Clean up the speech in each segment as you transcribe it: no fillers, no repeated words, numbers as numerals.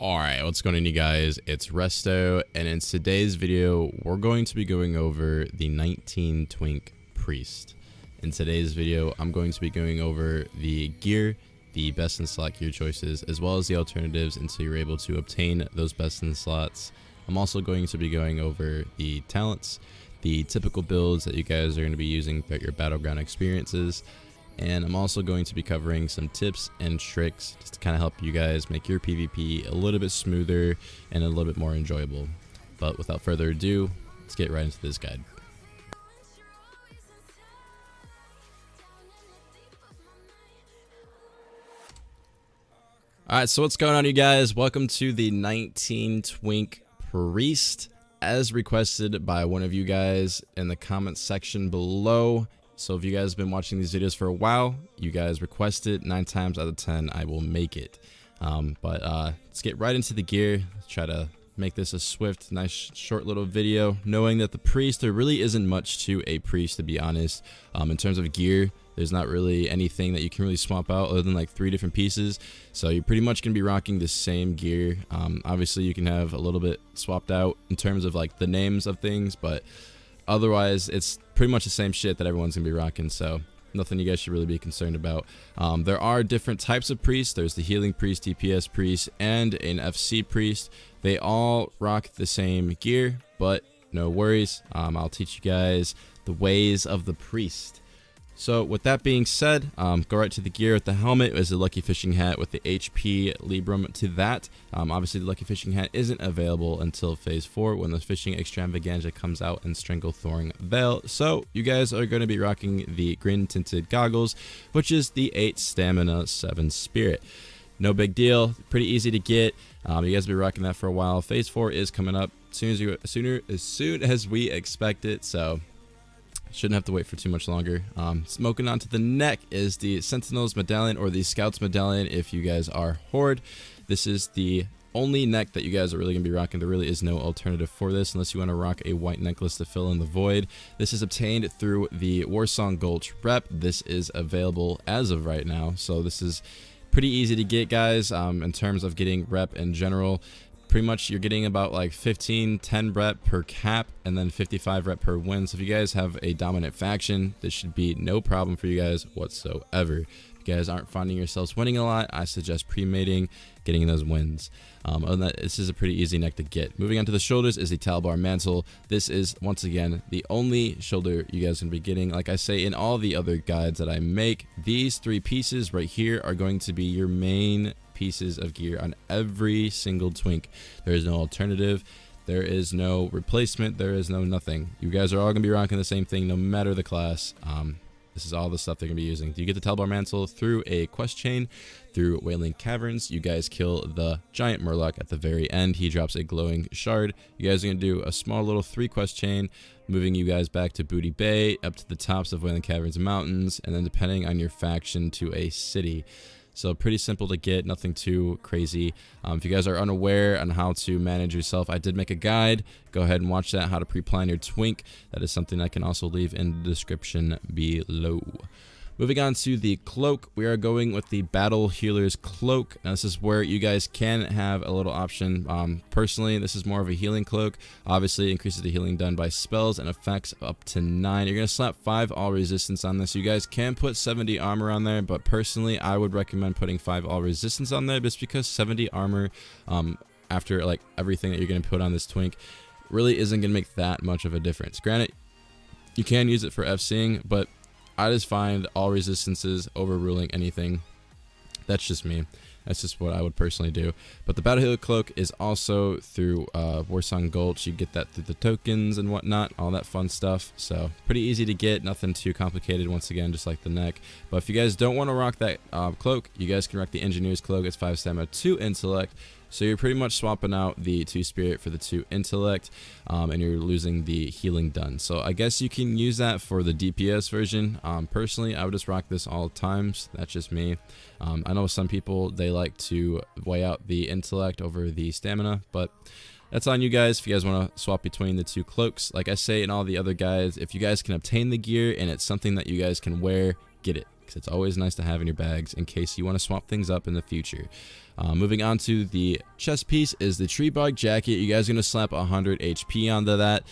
Alright, what's going on, you guys? It's Resto, and in today's video, we're going to be going over the 19 Twink Priest. In today's video, I'm going to be going over the gear, the best in slot gear choices, as well as the alternatives until you're able to obtain those best in slots. I'm also going to be going over the talents, the typical builds that you guys are going to be using throughout your battleground experiences. And I'm also going to be covering some tips and tricks just to kind of help you guys make your PvP a little bit smoother and a little bit more enjoyable. But without further ado, let's get right into this guide. Alright, so what's going on, you guys? Welcome to the 19 Twink Priest, as requested by one of you guys in the comments section below. So if you guys have been watching these videos for a while, you guys request it. 9 times out of 10, I will make it. Let's get right into the gear. Let's try to make this a swift, nice, short little video. Knowing that the priest, there really isn't much to a priest, to be honest. In terms of gear, there's not really anything that you can really swap out other than like 3 different pieces. So you're pretty much going to be rocking the same gear. Obviously, you can have a little bit swapped out in terms of like the names of things, but otherwise, it's pretty much the same shit that everyone's gonna be rocking, so nothing you guys should really be concerned about. There are different types of priests. There's the healing priest, DPS priest, and an FC priest. They all rock the same gear, but no worries. I'll teach you guys the ways of the priest. So with that being said, go right to the gear. With the helmet is a lucky fishing hat with the HP Librum to that. Obviously the lucky fishing hat isn't available until phase 4 when the fishing extravaganza comes out in Stranglethorn Vale. So you guys are going to be rocking the green tinted goggles, which is the 8 stamina 7 spirit. No big deal, pretty easy to get. You guys will be rocking that for a while. Phase 4 is coming up as soon as we expect it, so shouldn't have to wait for too much longer. Smoking onto the neck is the Sentinel's Medallion, or the Scout's Medallion if you guys are Horde. This is the only neck that you guys are really going to be rocking. There really is no alternative for this unless you want to rock a white necklace to fill in the void. This is obtained through the Warsong Gulch rep. This is available as of right now, so this is pretty easy to get, guys. In terms of getting rep in general, pretty much you're getting about like 10 rep per cap and then 55 rep per win. So if you guys have a dominant faction, this should be no problem for you guys whatsoever. If you guys aren't finding yourselves winning a lot, I suggest pre-mating, getting those wins. Other than that, this is a pretty easy neck to get. Moving on to the shoulders is the Talbar Mantle. This is, once again, the only shoulder you guys are going to be getting. Like I say in all the other guides that I make, these 3 pieces right here are going to be your main pieces of gear on every single Twink. There is no alternative. There is no replacement. There is no nothing. You guys are all going to be rocking the same thing no matter the class. This is all the stuff they're going to be using. You get the Talbar Mantle through a quest chain, through Wailing Caverns. You guys kill the giant Murloc at the very end. He drops a glowing shard. You guys are going to do a small little 3 quest chain, moving you guys back to Booty Bay, up to the tops of Wailing Caverns Mountains, and then depending on your faction to a city. So pretty simple to get, nothing too crazy. If you guys are unaware on how to manage yourself, I did make a guide. Go ahead and watch that, how to pre-plan your Twink. That is something I can also leave in the description below. Moving on to the Cloak, we are going with the Battle Healer's Cloak. Now this is where you guys can have a little option. Personally, this is more of a healing cloak. Obviously, it increases the healing done by spells and effects up to 9. You're going to slap 5 all resistance on this. You guys can put 70 armor on there, but personally, I would recommend putting 5 all resistance on there just because 70 armor, after like everything that you're going to put on this Twink, really isn't going to make that much of a difference. Granted, you can use it for FCing, but I just find all resistances overruling anything. That's just me. That's just what I would personally do. But the Battle Healer Cloak is also through Warsong Gulch. You get that through the tokens and whatnot, all that fun stuff. So pretty easy to get, nothing too complicated, once again, just like the neck. But if you guys don't want to rock that cloak, you guys can rock the Engineer's Cloak. It's 5 stamina, 2 intellect. So you're pretty much swapping out the 2 spirit for the 2 intellect, and you're losing the healing done. So I guess you can use that for the DPS version. Personally, I would just rock this all times. That's just me. I know some people, they like to weigh out the intellect over the stamina, but that's on you guys if you guys want to swap between the 2 cloaks. Like I say in all the other guides, if you guys can obtain the gear and it's something that you guys can wear, get it. because it's always nice to have in your bags in case you want to swap things up in the future. Moving on to the chest piece is the tree bog jacket. You guys are going to slap 100 HP onto that.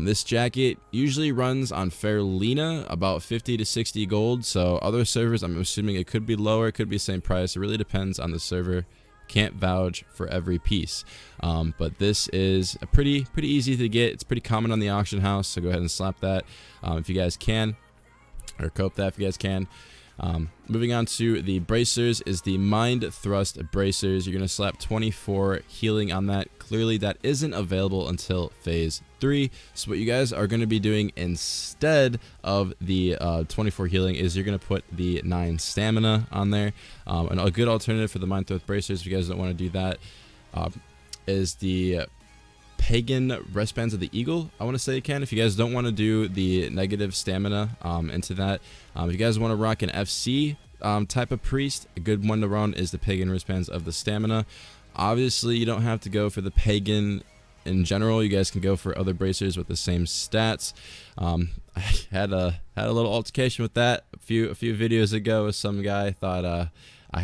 This jacket usually runs on Fairlina about 50 to 60 gold. So other servers, I'm assuming it could be lower, it could be the same price. It really depends on the server. Can't vouch for every piece, but this is a pretty easy to get. It's pretty common on the auction house, so go ahead and slap that if you guys can, or cope that if you guys can. Moving on to the bracers is the mind thrust bracers. You're going to slap 24 healing on that. Clearly that isn't available until phase 3. So what you guys are going to be doing instead of the 24 healing is you're going to put the 9 stamina on there. And a good alternative for the mind thrust bracers, if you guys don't want to do that, is the pagan wristbands of the eagle. I want to say you can, if you guys don't want to do the negative stamina into that. If you guys want to rock an FC type of priest, a good one to run is the pagan wristbands of the stamina. Obviously you don't have to go for the pagan in general. You guys can go for other bracers with the same stats. I had a little altercation with that a few videos ago with some guy. Thought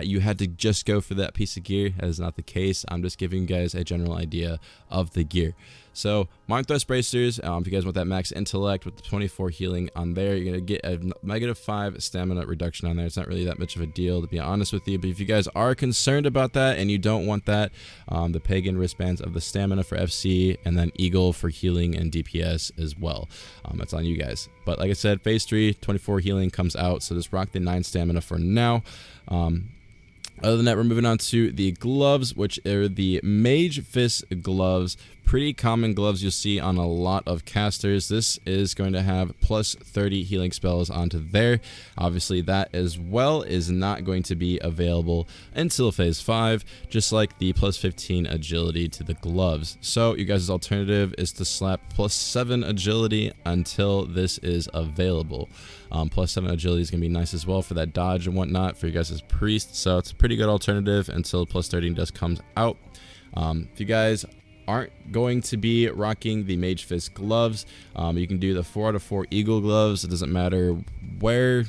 you had to just go for that piece of gear. That is not the case. I'm just giving you guys a general idea of the gear. So mind thrust bracers, if you guys want that max intellect with the 24 healing on there, you're going to get a -5 stamina reduction on there. It's not really that much of a deal, to be honest with you, but if you guys are concerned about that and you don't want that, the pagan wristbands of the stamina for FC, and then eagle for healing and DPS as well. That's on you guys. But like I said, phase 3 24 healing comes out, so just rock the 9 stamina for now. Other than that, we're moving on to the gloves, which are the Mage Fist gloves. Pretty common gloves you'll see on a lot of casters. This is going to have plus 30 healing spells onto there. Obviously, that as well is not going to be available until phase 5, just like the plus 15 agility to the gloves. So you guys' alternative is to slap plus 7 agility until this is available. Plus 7 agility is going to be nice as well for that dodge and whatnot for you guys as priests. So it's a pretty good alternative until plus 30 does comes out. If you guys aren't going to be rocking the Mage Fist gloves, you can do the 4 out of 4 eagle gloves. It doesn't matter where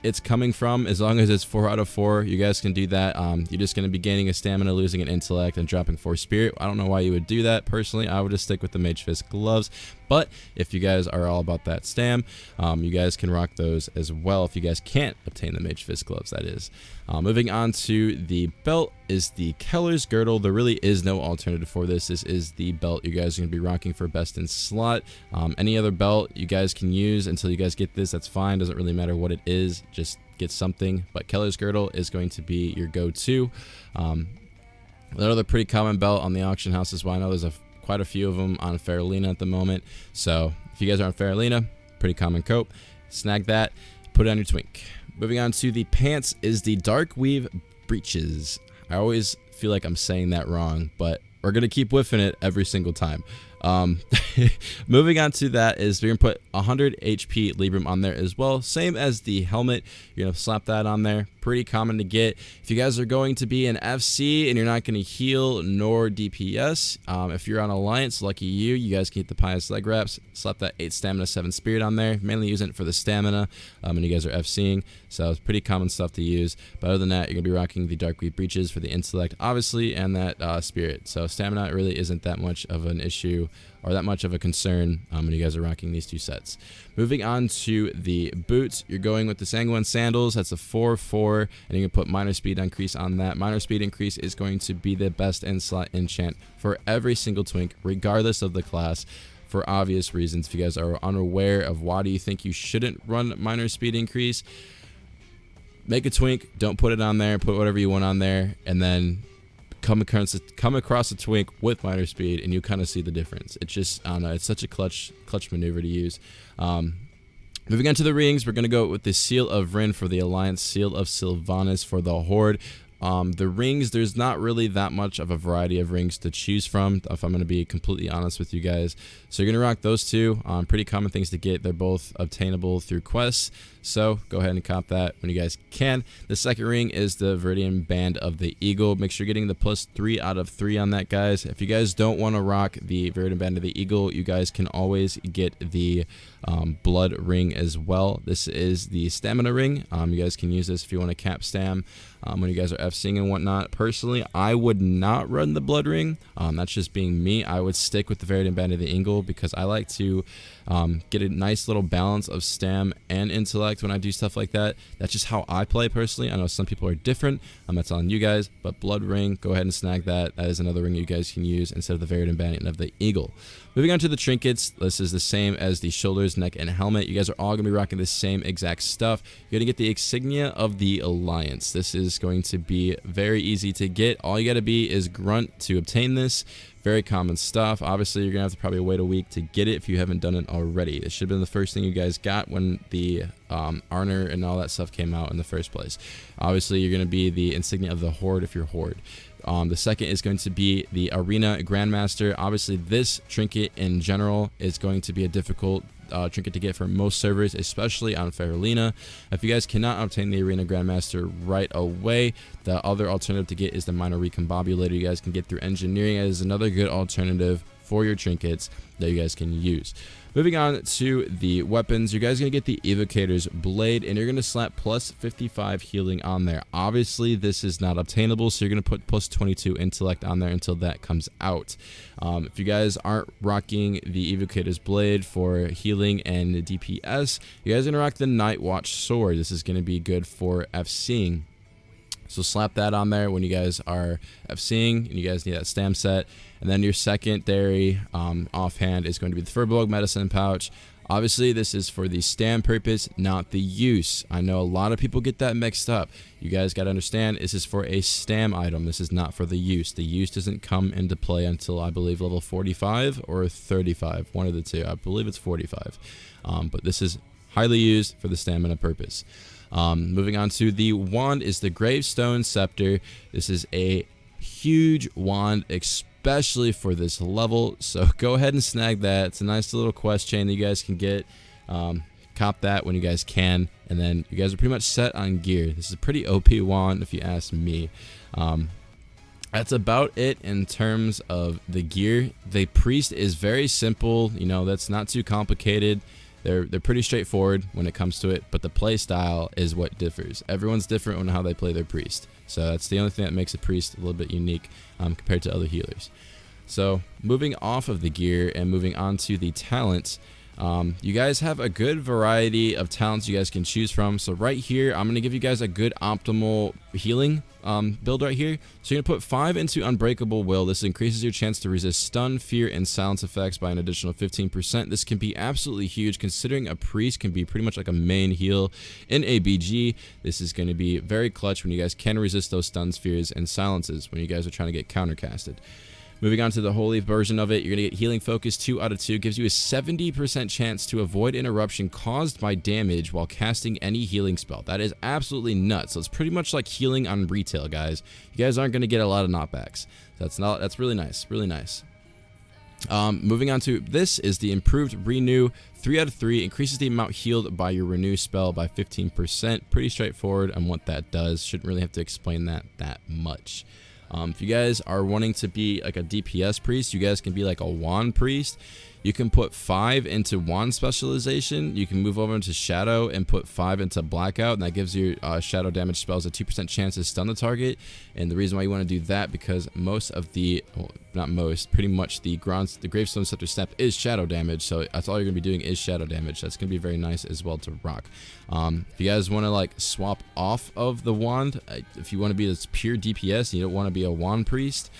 it's coming from, as long as it's 4 out of 4, you guys can do that. You're just going to be gaining a stamina, losing an intellect, and dropping 4 spirit. I don't know why you would do that. Personally, I would just stick with the Mage Fist gloves, but if you guys are all about that stam, you guys can rock those as well if you guys can't obtain the Mage Fist gloves, that is. Moving on to the belt is the Keller's Girdle. There really is no alternative for this. This is the belt you guys are going to be rocking for best in slot. Any other belt you guys can use until you guys get this, that's fine. Doesn't really matter what it is, just get something. But Keller's Girdle is going to be your go-to. Another pretty common belt on the auction house as well. I know there's quite a few of them on Fairlina at the moment. So if you guys are on Fairlina, pretty common cope. Snag that, put it on your Twink. Moving on to the pants is the Dark Weave breeches. I always feel like I'm saying that wrong, but we're going to keep whiffing it every single time. Moving on to that is we're going to put 100 HP Libram on there as well. Same as the helmet. You're going to slap that on there. Pretty common to get. If you guys are going to be an FC and you're not going to heal nor DPS, if you're on Alliance, lucky you, you guys can get the Pious Leg Wraps. Slap that 8 stamina, 7 spirit on there. Mainly using it for the stamina when you guys are FCing. So it's pretty common stuff to use. But other than that, you're going to be rocking the Dark Weave breeches for the intellect, obviously, and that spirit. So stamina really isn't that much of an issue or that much of a concern when you guys are rocking these 2 sets. Moving on to the boots, you're going with the Sanguine Sandals. That's a 4/4, and you can put minor speed increase on that. Minor speed increase is going to be the best in-slot enchant for every single Twink, regardless of the class, for obvious reasons. If you guys are unaware of why do you think you shouldn't run minor speed increase, make a Twink, don't put it on there, put whatever you want on there, and then come across a Twink with minor speed, and you kind of see the difference. It's just, I don't know, it's such a clutch maneuver to use. Moving on to the rings, we're going to go with the Seal of Rin for the Alliance, Seal of Sylvanas for the Horde. The rings, there's not really that much of a variety of rings to choose from, if I'm going to be completely honest with you guys. So you're going to rock those two. Pretty common things to get. They're both obtainable through quests, so go ahead and cop that when you guys can. The second ring is the Viridian Band of the Eagle. Make sure you're getting the +3 out of 3 on that, guys. If you guys don't want to rock the Viridian Band of the Eagle, you guys can always get the blood ring as well. This is the stamina ring. You guys can use this if you want to cap stam when you guys are FCing and whatnot. Personally, I would not run the blood ring. That's just being me. I would stick with the Viridian Band of the Eagle because I like to get a nice little balance of stam and intellect when I do stuff like that. That's just how I play personally. I know some people are different. That's on you guys, but blood ring, go ahead and snag that. That is another ring you guys can use instead of the Viridian Band of the Eagle. Moving on to the trinkets, this is the same as the shoulders, neck, and helmet. You guys are all going to be rocking the same exact stuff. You're going to get the insignia of the Alliance. This is going to be very easy to get. All you got to be is grunt to obtain this. Very common stuff. Obviously, you're going to have to probably wait a week to get it if you haven't done it already. It should have been the first thing you guys got when the Arnor and all that stuff came out in the first place. Obviously, you're going to be the insignia of the Horde if you're Horde. The second is going to be the Arena Grandmaster. Obviously, this trinket in general is going to be a difficult trinket to get for most servers, especially on Faralina. If you guys cannot obtain the Arena Grandmaster right away, the other alternative to get is the Minor Recombobulator. You guys can get through engineering as another good alternative for your trinkets that you guys can use. Moving on to the weapons, you guys are going to get the Evocator's Blade, and you're going to slap +55 healing on there. Obviously, this is not obtainable, so you're going to put +22 intellect on there until that comes out. If you guys aren't rocking the Evocator's Blade for healing and DPS, you guys are going to rock the Night Watch Sword. This is going to be good for FCing. So slap that on there when you guys are FCing and you guys need that stam set. And then your secondary offhand is going to be the Furbolg Medicine Pouch. Obviously, this is for the stam purpose, not the use. I know a lot of people get that mixed up. You guys got to understand, this is for a stam item. This is not for the use. The use doesn't come into play until, I believe, level 45 or 35. One of the two. I believe it's 45. But this is highly used for the stamina purpose. Moving on to the wand is the Gravestone Scepter. This is a huge wand, especially for this level, so go ahead and snag that. It's a nice little quest chain that you guys can get. Cop that when you guys can, and then you guys are pretty much set on gear. This is a pretty OP wand if you ask me. That's about it in terms of the gear. The priest is very simple, you know, that's not too complicated. They're pretty straightforward when it comes to it, but the play style is what differs. Everyone's different on how they play their priest, so that's the only thing that makes a priest a little bit unique compared to other healers. So moving off of the gear and moving on to the talents, you guys have a good variety of talents you guys can choose from. So right here, I'm going to give you guys a good optimal healing build right here. So you're going to put 5 into Unbreakable Will. This increases your chance to resist stun, fear, and silence effects by an additional 15%. This can be absolutely huge considering a priest can be pretty much like a main heal in ABG. This is going to be very clutch when you guys can resist those stuns, fears, and silences when you guys are trying to get countercasted. Moving on to the holy version of it, you're going to get Healing Focus 2 out of 2. Gives you a 70% chance to avoid interruption caused by damage while casting any healing spell. That is absolutely nuts. So it's pretty much like healing on retail, guys. You guys aren't going to get a lot of knockbacks. That's really nice. Really nice. Moving on to this is the improved Renew 3 out of 3. Increases the amount healed by your Renew spell by 15%. Pretty straightforward on what that does. Shouldn't really have to explain that much. If you guys are wanting to be like a DPS priest, you guys can be like a wand priest. You can put 5 into wand specialization. You can move over into shadow and put 5 into blackout, and that gives your shadow damage spells a 2% chance to stun the target. And the reason why you want to do that, because most of the, well, not most, pretty much the Gravestone Scepter Snap is shadow damage, so that's all you're going to be doing is shadow damage. That's going to be very nice as well to rock. If you guys want to like swap off of the wand, if you want to be this pure DPS and you don't want to be a wand priest,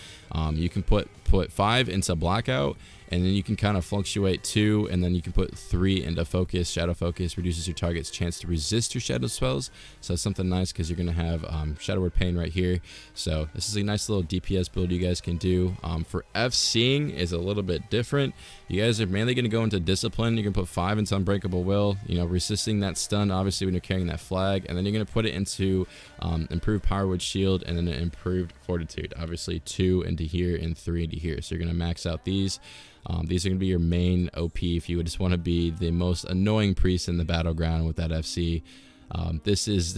You can put 5 into blackout, and then you can kind of fluctuate 2, and then you can put 3 into focus. Shadow focus reduces your target's chance to resist your shadow spells, so that's something nice because you're gonna have Shadow Word Pain right here. So this is a nice little DPS build you guys can do. For FCing is a little bit different. You guys are mainly gonna go into discipline. You can put 5 into Unbreakable Will, you know, resisting that stun obviously when you're carrying that flag, and then you're gonna put it into improved Power Word Shield, and then improved Fortitude. Obviously 2 into here and 3 into here. So you're gonna max out these. These are going to be your main OP if you just want to be the most annoying priest in the battleground with that FC. This is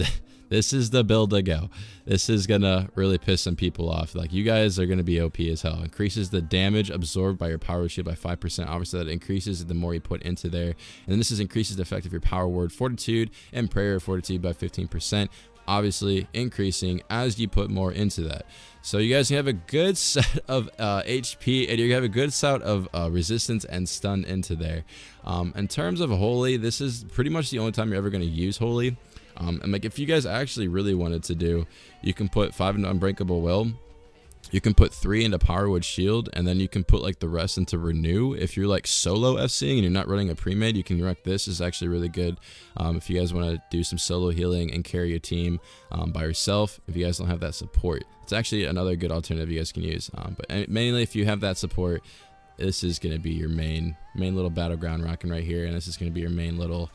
the build to go. This is going to really piss some people off. Like, you guys are going to be OP as hell. Increases the damage absorbed by your power shield by 5%. Obviously, that increases the more you put into there. And then this increases the effect of your power word Fortitude and prayer Fortitude by 15%. Obviously increasing as you put more into that. So you guys have a good set of HP, and you have a good set of resistance and stun into there. In terms of Holy, this is pretty much the only time you're ever going to use Holy. And like, if you guys actually really wanted to do, you can put 5 into Unbreakable Will. You can put 3 into Power Word Shield, and then you can put like the rest into Renew. If you're like solo FCing and you're not running a pre-made, you can wreck this. Is actually really good if you guys want to do some solo healing and carry your team by yourself. If you guys don't have that support, it's actually another good alternative you guys can use. But mainly if you have that support, this is going to be your main little battleground rocking right here, and this is going to be your main little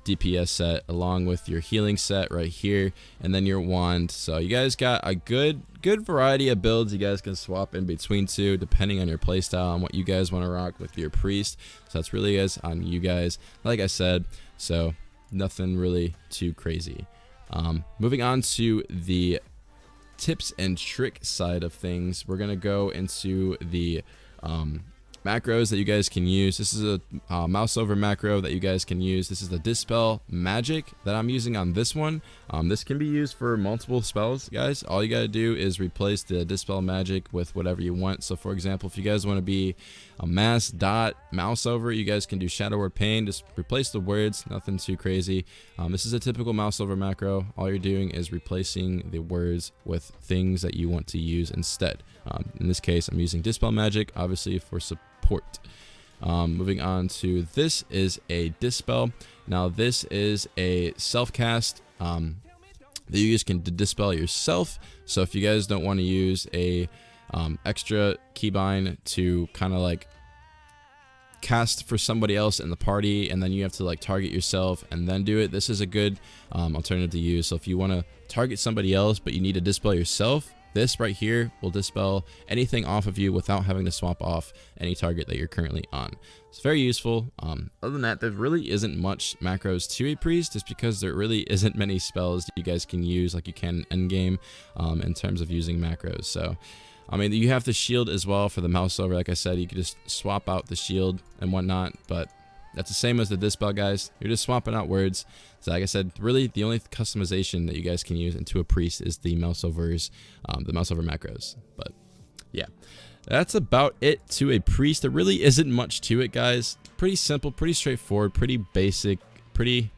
DPS set, along with your healing set right here, and then your wand. So you guys got a good variety of builds you guys can swap in between two, depending on your playstyle and what you guys want to rock with your priest. So that's really guys on you guys, like I said. So nothing really too crazy. Moving on to the tips and trick side of things, we're gonna go into the macros that you guys can use. This is a mouse over macro that you guys can use. This is the Dispel Magic that I'm using on this one. This can be used for multiple spells, guys. All you gotta do is replace the Dispel Magic with whatever you want. So for example, if you guys want to be a mass dot mouse over, you guys can do Shadow Word Pain. Just replace the words, nothing too crazy. This is a typical mouse over macro. All you're doing is replacing the words with things that you want to use instead. In this case, I'm using Dispel Magic, obviously for support. Moving on to this is a Dispel. Now this is a self-cast that you guys can dispel yourself. So if you guys don't want to use a extra keybind to kind of like cast for somebody else in the party, and then you have to like target yourself and then do it, this is a good alternative to use. So if you want to target somebody else but you need to dispel yourself, this right here will dispel anything off of you without having to swap off any target that you're currently on. It's very useful. Other than that, there really isn't much macros to a priest, just because there really isn't many spells you guys can use like you can endgame in terms of using macros. So I mean, you have the shield as well for the mouse over. Like I said, you can just swap out the shield and whatnot, but that's the same as the Dispel, guys. You're just swapping out words. So like I said, really the only customization that you guys can use into a priest is the mouse overs, the mouse over macros. But yeah, that's about it to a priest. There really isn't much to it, guys. Pretty simple, pretty straightforward, pretty basic, pretty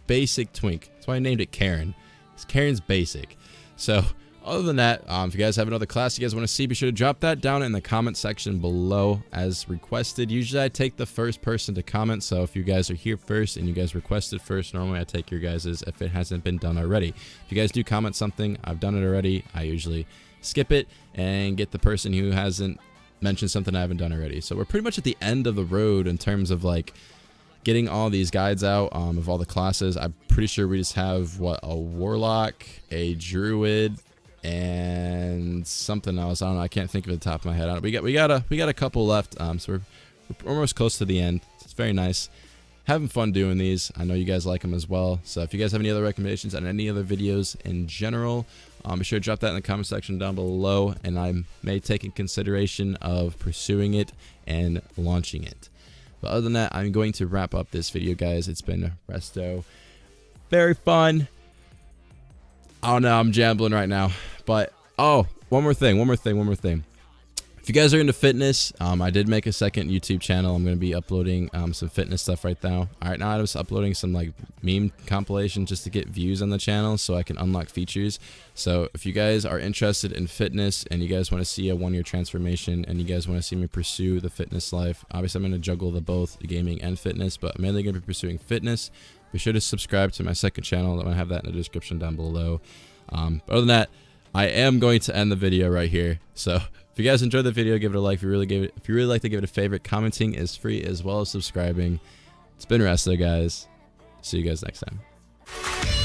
basic Twink. That's why I named it Karen. It's Karen's basic. So other than that, if you guys have another class you guys want to see, be sure to drop that down in the comment section below as requested. Usually I take the first person to comment, so if you guys are here first and you guys requested first, normally I take your guys's if it hasn't been done already. If you guys do comment something, I've done it already, I usually skip it and get the person who hasn't mentioned something I haven't done already. So we're pretty much at the end of the road in terms of like getting all these guides out of all the classes. I'm pretty sure we just have what, a warlock, a druid, and something else. I don't know. I can't think of it at the top of my head. We got a couple left. So we're almost close to the end. It's very nice. Having fun doing these. I know you guys like them as well. So if you guys have any other recommendations on any other videos in general, be sure to drop that in the comment section down below, and I may take in consideration of pursuing it and launching it. But other than that, I'm going to wrap up this video, guys. It's been Resto. Very fun. Oh no, I'm jambling right now. But oh, one more thing. If If you guys are into fitness, I did make a second YouTube channel. I'm going to be uploading some fitness stuff right now. Right now I'm just uploading some like meme compilations just to get views on the channel so I can unlock features. So if you guys are interested in fitness and you guys want to see a 1-year transformation and you guys want to see me pursue the fitness life, obviously I'm going to juggle the both gaming and fitness, but I'm mainly going to be pursuing fitness. Be sure to subscribe to my second channel. I'm going to have that in the description down below. But other than that, I am going to end the video right here. So if you guys enjoyed the video, give it a like. If you really like to give it a favorite, commenting is free as well as subscribing. It's been Resto, guys. See you guys next time.